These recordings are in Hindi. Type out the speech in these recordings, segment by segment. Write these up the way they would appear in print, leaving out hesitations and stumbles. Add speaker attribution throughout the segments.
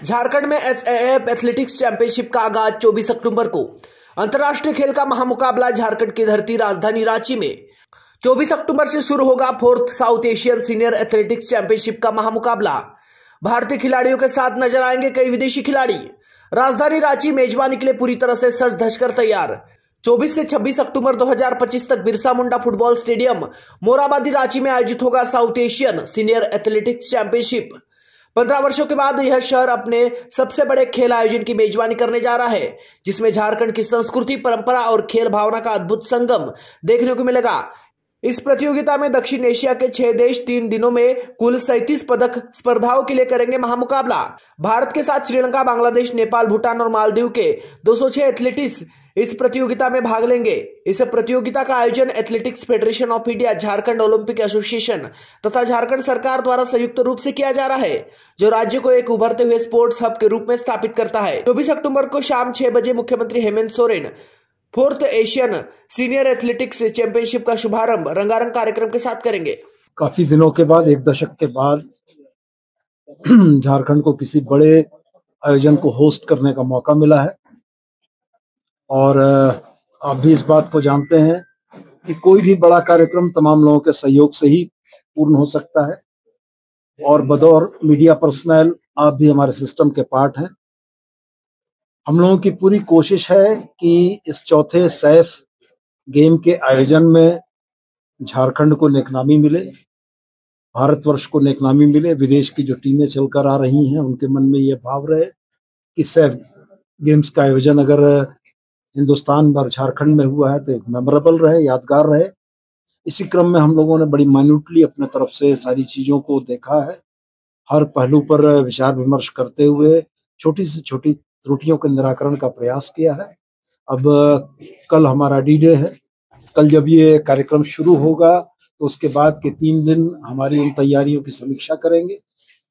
Speaker 1: झारखंड में एसएएफ एथलेटिक्स चैंपियनशिप का आगाज 24 अक्टूबर को। अंतर्राष्ट्रीय खेल का महामुकाबला झारखंड की धरती राजधानी रांची में 24 अक्टूबर से शुरू होगा। Fourth south Asian senior athletics championship का महामुकाबला। भारतीय खिलाड़ियों के साथ नजर आएंगे कई विदेशी खिलाड़ी। राजधानी रांची मेजबानी के लिए पूरी तरह से सज धज कर तैयार। 24 से 26 अक्टूबर 2025 तक बिरसा मुंडा फुटबॉल स्टेडियम मोराबादी रांची में आयोजित होगा south Asian senior athletics championship. 15 वर्षों के बाद यह शहर अपने सबसे बड़े खेल आयोजन की मेजबानी करने जा रहा है, जिसमें झारखंड की संस्कृति, परंपरा और खेल भावना का अद्भुत संगम देखने को मिलेगा। इस प्रतियोगिता में दक्षिण एशिया के 6 देश 3 दिनों में कुल 37 पदक स्पर्धाओं के लिए करेंगे महामुकाबला। भारत के साथ श्रीलंका, बांग्लादेश, नेपाल, भूटान और मालदीव के 206 एथलीट्स इस प्रतियोगिता में भाग लेंगे। इस प्रतियोगिता का आयोजन athletics federation of India, Jharkhand Olympic association तथा झारखंड सरकार द्वारा संयुक्त रूप से किया जा रहा है, जो राज्य को एक उभरते हुए स्पोर्ट्स हब के रूप में स्थापित करता है। 24 अक्टूबर को शाम 6 बजे मुख्यमंत्री Hemant Soren fourth Asian senior athletics championship का शुभारंभ रंगारंग कार्यक्रम के साथ करेंगे।
Speaker 2: काफी दिनों के बाद, 1 दशक के बाद झारखंड को किसी बड़े आयोजन को होस्ट करने का मौका मिला है। और आप भी इस बात को जानते हैं कि कोई भी बड़ा कार्यक्रम तमाम लोगों के सहयोग से ही पूर्ण हो सकता है। और बतौर मीडिया पर्सनल आप भी हमारे सिस्टम के पार्ट हैं। हम लोगों की पूरी कोशिश है कि इस चौथे सैफ गेम के आयोजन में झारखंड को नेकनामी मिले, भारतवर्ष को नेकनामी मिले। विदेश की जो टीमें चलकर आ रही हैं उनके मन में ये भाव रहे कि सैफ गेम्स का आयोजन अगर हिंदुस्तान और झारखंड में हुआ है तो एक मेमोरेबल रहे, यादगार रहे। इसी क्रम में हम लोगों ने बड़ी माइन्यूटली अपने तरफ से सारी चीजों को देखा है, हर पहलू पर विचार विमर्श करते हुए छोटी से छोटी त्रुटियों के निराकरण का प्रयास किया है। अब कल हमारा डी-डे है। कल जब ये कार्यक्रम शुरू होगा तो उसके बाद के 3 दिन हमारी उन तैयारियों की समीक्षा करेंगे,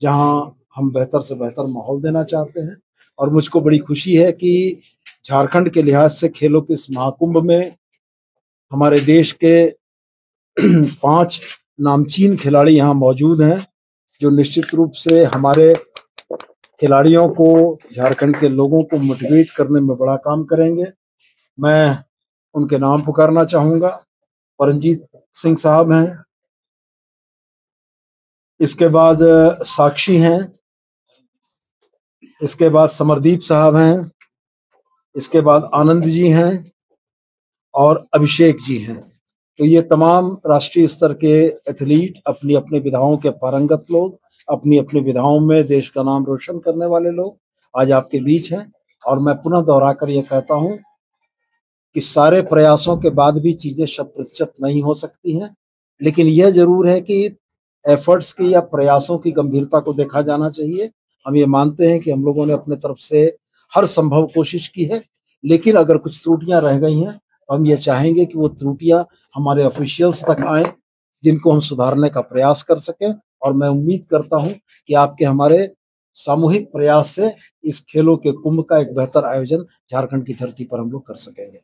Speaker 2: जहां हम बेहतर से बेहतर माहौल देना चाहते हैं। और मुझको बड़ी खुशी है कि झारखंड के लिहाज से खेलों के इस महाकुंभ में हमारे देश के 5 नामचीन खिलाड़ी यहाँ मौजूद हैं, जो निश्चित रूप से हमारे खिलाड़ियों को, झारखंड के लोगों को मोटिवेट करने में बड़ा काम करेंगे। मैं उनके नाम पुकारना चाहूंगा। परमजीत सिंह साहब हैं, इसके बाद साक्षी हैं, इसके बाद समरदीप साहब हैं, इसके बाद आनंद जी हैं और अभिषेक जी हैं। तो ये तमाम राष्ट्रीय स्तर के एथलीट, अपनी अपनी विधाओं के पारंगत लोग, अपनी अपनी विधाओं में देश का नाम रोशन करने वाले लोग आज आपके बीच हैं। और मैं पुनः दोहराकर ये कहता हूं कि सारे प्रयासों के बाद भी चीजें 100% नहीं हो सकती हैं, लेकिन यह जरूर है कि एफर्ट्स की या प्रयासों की गंभीरता को देखा जाना चाहिए। हम ये मानते हैं कि हम लोगों ने अपने तरफ से हर संभव कोशिश की है, लेकिन अगर कुछ त्रुटियां रह गई हैं तो हम ये चाहेंगे कि वो त्रुटियां हमारे ऑफिशियल्स तक आए, जिनको हम सुधारने का प्रयास कर सकें। और मैं उम्मीद करता हूं कि आपके हमारे सामूहिक प्रयास से इस खेलों के कुंभ का एक बेहतर आयोजन झारखंड की धरती पर हम लोग कर सकेंगे।